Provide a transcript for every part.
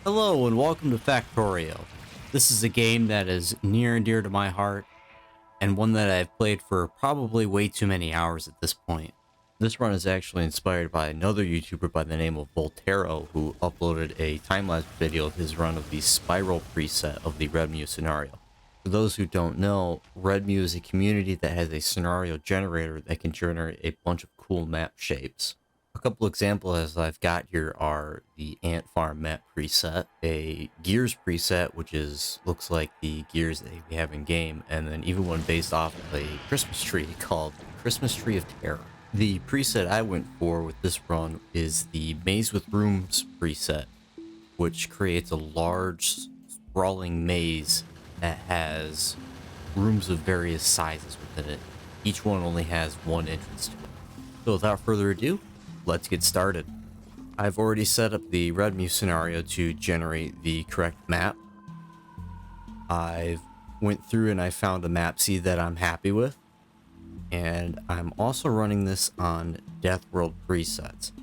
Hello and welcome to Factorio. This is a game that is near and dear to my heart, and one that I've played for probably way too many hours at this point. This run is actually inspired by another YouTuber by the name of Voltero, who uploaded a time-lapse video of his run of the Spiral preset of the Redmew scenario. For those who don't know, Redmew is a community that has a scenario generator that can generate a bunch of cool map shapes. A couple examples I've got here are the Ant Farm map preset, a Gears preset, which looks like the gears that we have in game, and then even one based off of a Christmas tree called Christmas Tree of Terror. The preset I went for with this run is the Maze with Rooms preset, which creates a large, sprawling maze that has rooms of various sizes within it. Each one only has one entrance to it. So without further ado, let's get started. I've already set up the Redmew scenario to generate the correct map. I've went through and I found a map seed that I'm happy with. And I'm also running this on Death World presets.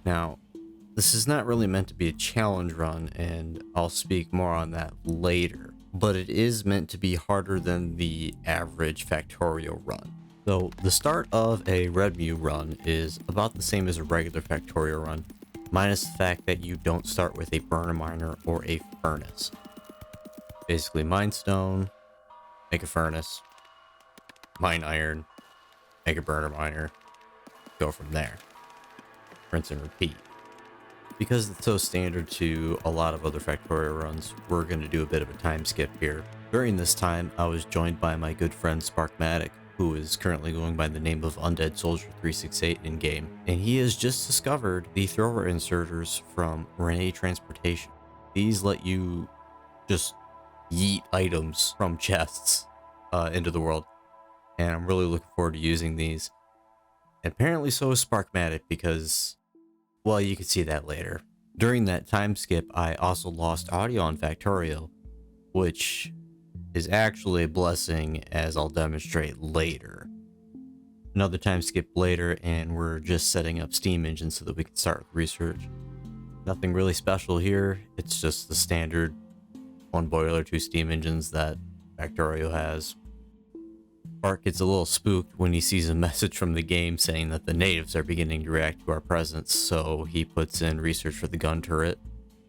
Now, this is not really meant to be a challenge run, and I'll speak more on that later. But it is meant to be harder than the average Factorio run. So the start of a Redmew run is about the same as a regular Factorio run, minus the fact that you don't start with a burner miner or a furnace. Basically mine stone, make a furnace, mine iron, make a burner miner, go from there. Rinse and repeat. Because it's so standard to a lot of other Factorio runs, we're going to do a bit of a time skip here. During this time, I was joined by my good friend Sparkmatic, who is currently going by the name of Undead Soldier 368 in game, and he has just discovered the thrower inserters from Renee Transportation. These let you just yeet items from chests into the world, and I'm really looking forward to using these. And apparently so is Sparkmatic, because, well, you can see that later. During that time skip, I also lost audio on Factorio, which is actually a blessing, as I'll demonstrate later. Another time skip later, and we're just setting up steam engines so that we can start with research. Nothing really special here, it's just the standard 1 boiler, 2 steam engines that Factorio has. Bart gets a little spooked when he sees a message from the game saying that the natives are beginning to react to our presence, so he puts in research for the gun turret,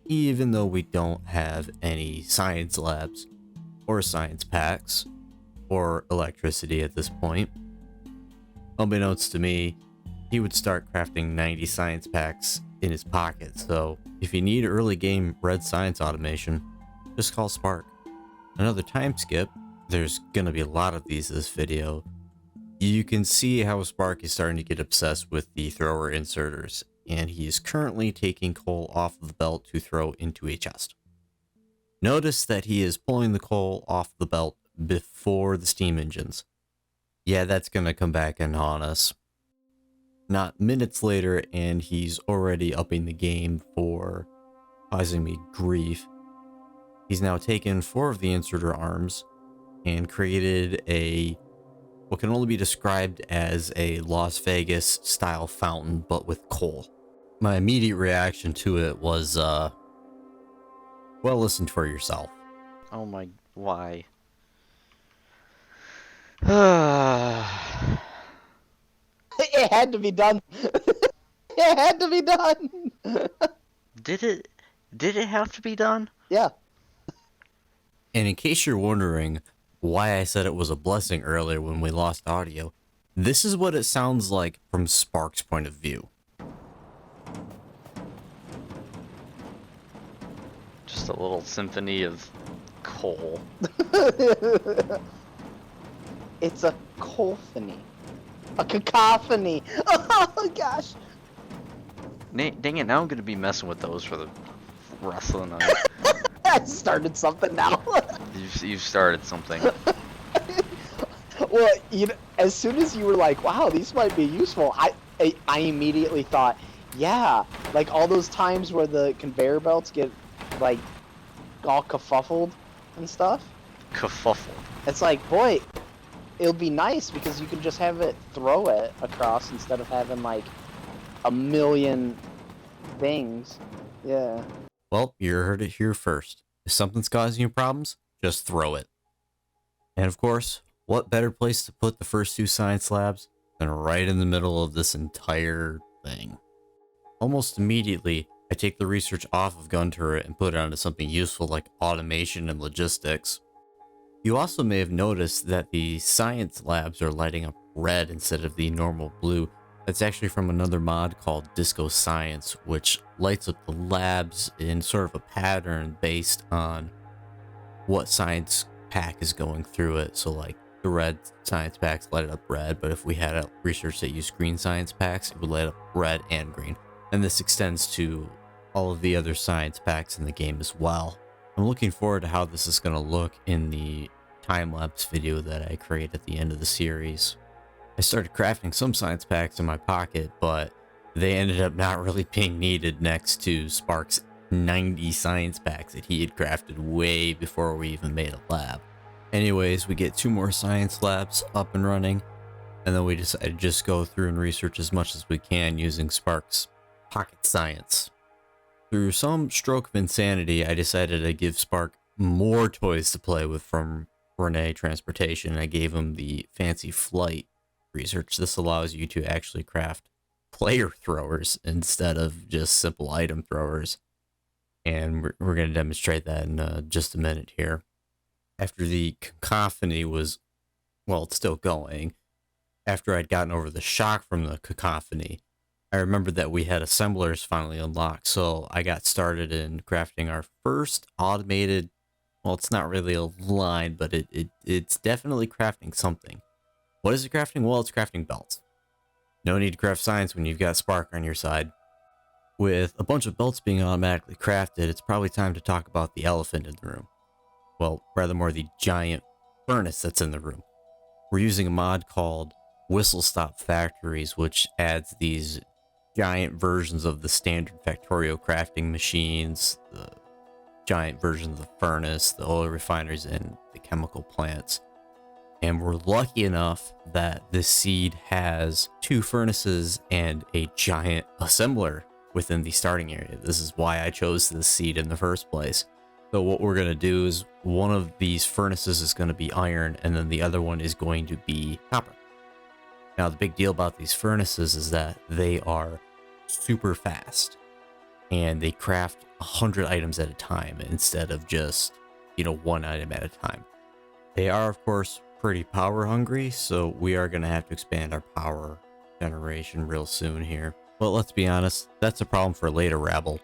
even though we don't have any science labs or science packs or electricity at this point. Unbeknownst to me, he would start crafting 90 science packs in his pocket, so if you need early game red science automation, just call Spark. Another time skip, there's gonna be a lot of these in this video. You can see how Spark is starting to get obsessed with the thrower inserters, and he's currently taking coal off of the belt to throw into a chest. Notice that he is pulling the coal off the belt before the steam engines. Yeah, that's gonna come back and haunt us. Not minutes later, and he's already upping the game for causing me grief. He's now taken 4 of the inserter arms and created what can only be described as a Las Vegas style fountain, but with coal. My immediate reaction to it was, well, listen for yourself. Oh my, why? It had to be done. It had to be done. Did it have to be done? Yeah. And in case you're wondering why I said it was a blessing earlier when we lost audio, this is what it sounds like from Spark's point of view. Just a little symphony of coal. It's a cacophony. A cacophony. Oh gosh. Dang it, now I'm gonna be messing with those for the rest of the night. I started something now. You've started something. Well, as soon as you were like, "Wow, these might be useful," I immediately thought, yeah, like all those times where the conveyor belts get like all kerfuffled and stuff. Kerfuffle. It's like, boy, it'll be nice because you can just have it throw it across instead of having like a million things. Yeah. Well, you heard it here first. If something's causing you problems, just throw it. And of course, what better place to put the first two science labs than right in the middle of this entire thing? Almost immediately, I take the research off of gun turret and put it onto something useful like automation and logistics. You also may have noticed that the science labs are lighting up red instead of the normal blue. That's actually from another mod called Disco Science, which lights up the labs in sort of a pattern based on what science pack is going through it. So like the red science packs light it up red, but if we had a research that used green science packs, it would light up red and green. And this extends to all of the other science packs in the game as well. I'm looking forward to how this is going to look in the time-lapse video that I create at the end of the series. I started crafting some science packs in my pocket, but they ended up not really being needed next to Spark's 90 science packs that he had crafted way before we even made a lab. Anyways, we get 2 more science labs up and running, and then we decided to just go through and research as much as we can using Spark's pocket science. Through some stroke of insanity, I decided to give Spark more toys to play with from Renee Transportation. I gave him the fancy flight research. This allows you to actually craft player throwers instead of just simple item throwers. And we're going to demonstrate that in just a minute here. After the cacophony was, well, it's still going. After I'd gotten over the shock from the cacophony, I remembered that we had assemblers finally unlocked. So I got started in crafting our first automated, well, it's not really a line, but it's definitely crafting something. What is it crafting? Well, it's crafting belts. No need to craft science when you've got Spark on your side. With a bunch of belts being automatically crafted, it's probably time to talk about the elephant in the room. Well, rather more the giant furnace that's in the room. We're using a mod called Whistle Stop Factories, which adds these giant versions of the standard Factorio crafting machines, the giant versions of the furnace, the oil refineries, and the chemical plants. And we're lucky enough that this seed has 2 furnaces and a giant assembler within the starting area. This is why I chose this seed in the first place. So what we're going to do is one of these furnaces is going to be iron, and then the other one is going to be copper. Now, the big deal about these furnaces is that they are super fast, and they craft 100 items at a time instead of just, 1 item at a time. They are, of course, pretty power hungry, so we are going to have to expand our power generation real soon here. But let's be honest, that's a problem for later rabble.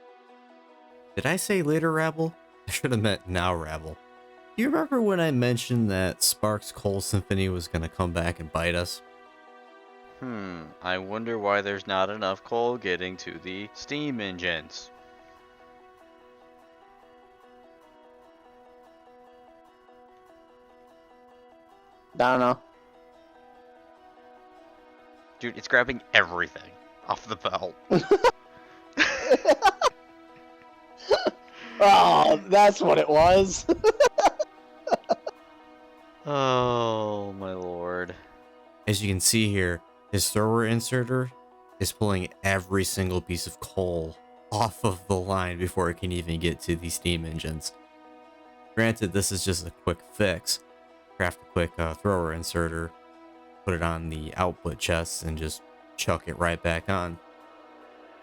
Did I say later rabble? I should have meant now rabble. Do you remember when I mentioned that Spark's Coal Symphony was going to come back and bite us? I wonder why there's not enough coal getting to the steam engines. I don't know. Dude, it's grabbing everything off the belt. Oh, that's what it was. Oh, my lord. As you can see here, his thrower inserter is pulling every single piece of coal off of the line before it can even get to the steam engines. Granted, this is just a quick fix. Craft a quick thrower inserter, put it on the output chests, and just chuck it right back on.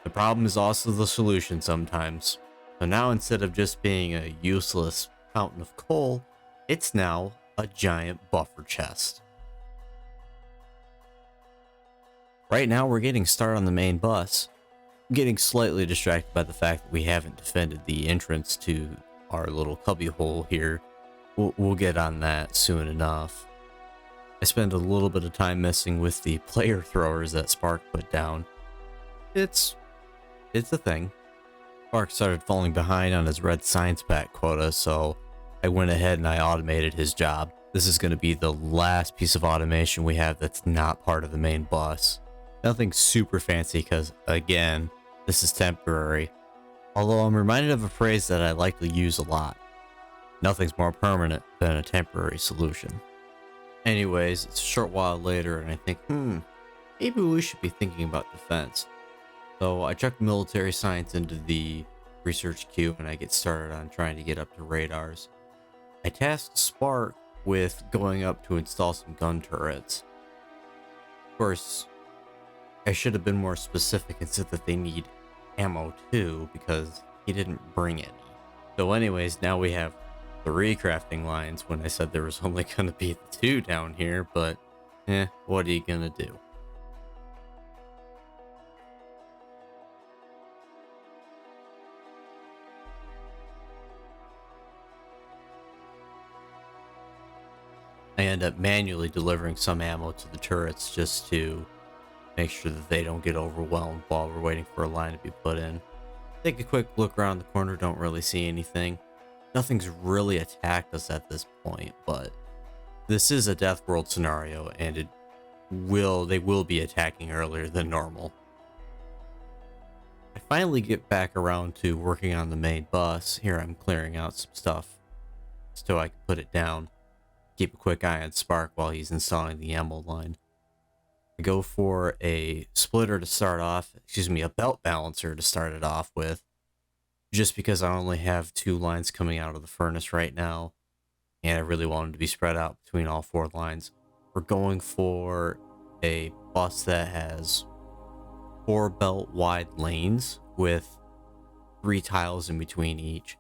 The problem is also the solution sometimes. So now instead of just being a useless fountain of coal, it's now a giant buffer chest. Right now we're getting started on the main bus. I'm getting slightly distracted by the fact that we haven't defended the entrance to our little cubby hole here. We'll get on that soon enough. I spend a little bit of time messing with the player throwers that Spark put down. It's a thing. Spark started falling behind on his red science pack quota, so I went ahead and I automated his job. This is going to be the last piece of automation we have that's not part of the main bus. Nothing super fancy because, again, this is temporary. Although I'm reminded of a phrase that I like to use a lot. Nothing's more permanent than a temporary solution. Anyways, it's a short while later and I think, maybe we should be thinking about defense. So I chucked military science into the research queue and I get started on trying to get up to radars. I tasked Spark with going up to install some gun turrets. Of course, I should have been more specific and said that they need ammo too, because he didn't bring any. So anyways, now we have 3 crafting lines when I said there was only going to be 2 down here, but what are you going to do? I end up manually delivering some ammo to the turrets just to make sure that they don't get overwhelmed while we're waiting for a line to be put in. Take a quick look around the corner, don't really see anything. Nothing's really attacked us at this point, but this is a Death World scenario, and they will be attacking earlier than normal. I finally get back around to working on the main bus. Here I'm clearing out some stuff so I can put it down. Keep a quick eye on Spark while he's installing the ammo line. I go for a splitter to start off, a belt balancer to start it off with, just because I only have 2 lines coming out of the furnace right now, and I really want them to be spread out between all 4 lines. We're going for a bus that has 4 belt wide lanes with 3 tiles in between each.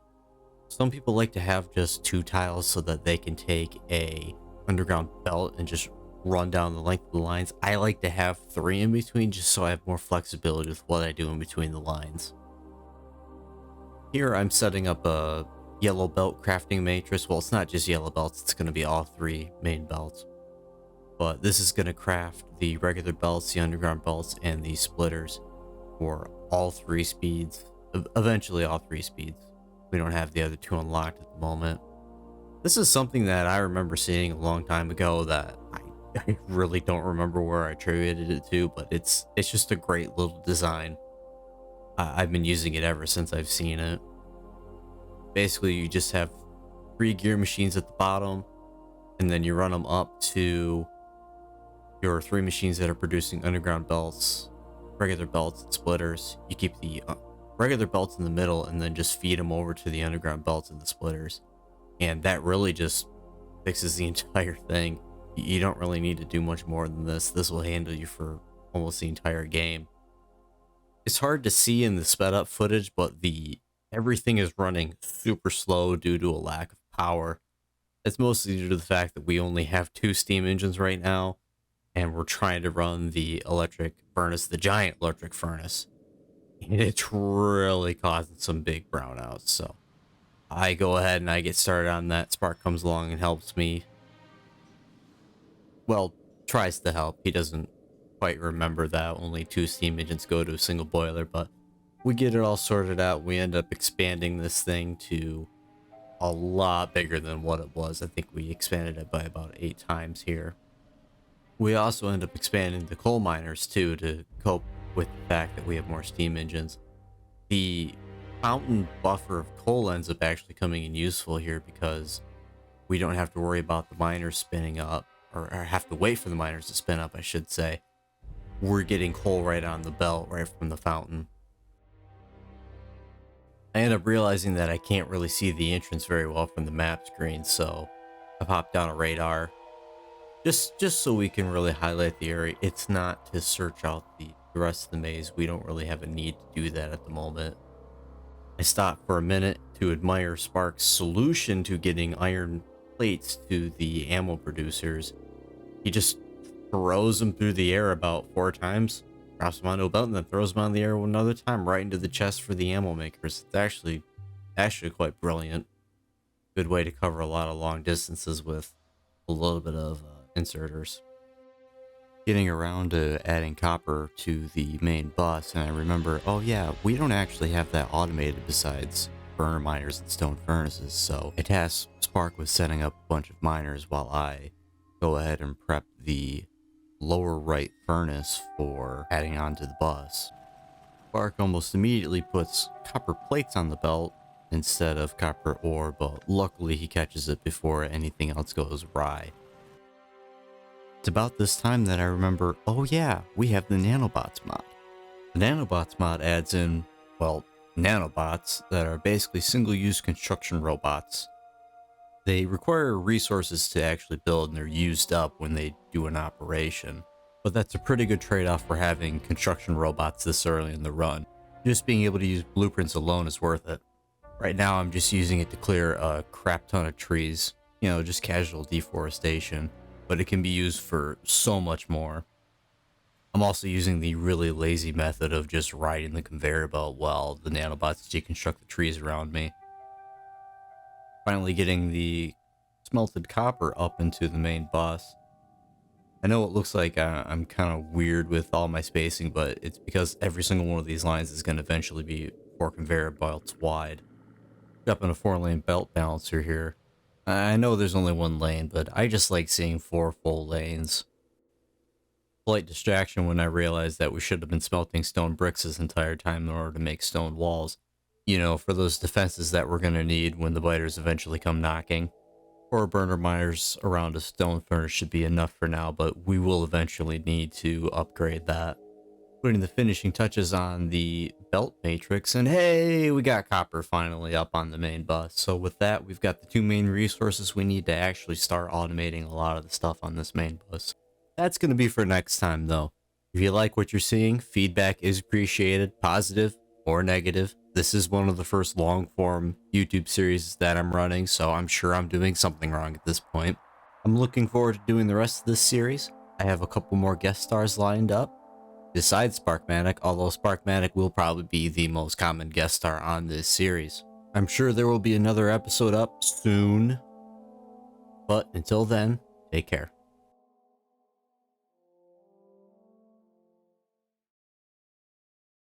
Some people like to have just 2 tiles so that they can take a underground belt and just run down the length of the lines. I like to have 3 in between just so I have more flexibility with what I do in between the lines. Here I'm setting up a yellow belt crafting matrix. Well, it's not just yellow belts, it's going to be all 3 main belts. But this is going to craft the regular belts, the underground belts, and the splitters for all 3 speeds. Eventually all 3 speeds. We don't have the other 2 unlocked at the moment. This is something that I remember seeing a long time ago that I really don't remember where I attributed it to, but it's just a great little design. I've been using it ever since I've seen it. Basically, you just have 3 gear machines at the bottom, and then you run them up to your 3 machines that are producing underground belts, regular belts, and splitters. You keep the regular belts in the middle and then just feed them over to the underground belts and the splitters. And that really just fixes the entire thing. You don't really need to do much more than this. This will handle you for almost the entire game. It's hard to see in the sped up footage, but everything is running super slow due to a lack of power. It's mostly due to the fact that we only have 2 steam engines right now, and we're trying to run the electric furnace, the giant electric furnace. And it's really causing some big brownouts, so I go ahead and I get started on that. Spark comes along and helps me. Well, tries to help. He doesn't quite remember that only 2 steam engines go to a single boiler, but we get it all sorted out. We end up expanding this thing to a lot bigger than what it was. I think we expanded it by about 8 times here. We also end up expanding the coal miners too to cope with the fact that we have more steam engines. The fountain buffer of coal ends up actually coming in useful here because we don't have to worry about the miners spinning up, or have to wait for the miners to spin up, I should say. We're getting coal right on the belt, right from the fountain. I end up realizing that I can't really see the entrance very well from the map screen, so I popped down a radar. Just so we can really highlight the area. It's not to search out the rest of the maze. We don't really have a need to do that at the moment. I stopped for a minute to admire Spark's solution to getting iron plates to the ammo producers. He just throws them through the air about 4 times, drops them onto a belt, and then throws them on the air another time right into the chest for the ammo makers. It's actually quite brilliant. Good way to cover a lot of long distances with a little bit of inserters. Getting around to adding copper to the main bus, and I remember, oh yeah, we don't actually have that automated besides burner miners and stone furnaces, so I tasked Spark with setting up a bunch of miners while I go ahead and prep the lower right furnace for adding onto the bus. Spark almost immediately puts copper plates on the belt instead of copper ore, but luckily he catches it before anything else goes awry. It's about this time that I remember, oh yeah, we have the nanobots mod. The nanobots mod adds in, well, nanobots that are basically single-use construction robots. They require resources to actually build, and they're used up when they do an operation. But that's a pretty good trade-off for having construction robots this early in the run. Just being able to use blueprints alone is worth it. Right now I'm just using it to clear a crap ton of trees, you know, just casual deforestation, but it can be used for so much more. I'm also using the really lazy method of just riding the conveyor belt while the nanobots deconstruct the trees around me. Finally getting the smelted copper up into the main bus. I know it looks like I'm kind of weird with all my spacing, but it's because every single one of these lines is going to eventually be 4 conveyor belts wide. Up in a 4-lane belt balancer here. I know there's only 1 lane, but I just like seeing 4 full lanes. Slight distraction when I realized that we should have been smelting stone bricks this entire time in order to make stone walls. You know, for those defenses that we're going to need when the biters eventually come knocking. 4 burner miners around a stone furnace should be enough for now, but we will eventually need to upgrade that. Putting the finishing touches on the belt matrix, and hey, we got copper finally up on the main bus. So with that, we've got the 2 main resources we need to actually start automating a lot of the stuff on this main bus. That's going to be for next time though. If you like what you're seeing, feedback is appreciated, positive or negative. This is one of the first long-form YouTube series that I'm running, so I'm sure I'm doing something wrong at this point. I'm looking forward to doing the rest of this series. I have a couple more guest stars lined up, besides Sparkmatic, although Sparkmatic will probably be the most common guest star on this series. I'm sure there will be another episode up soon, but until then, take care.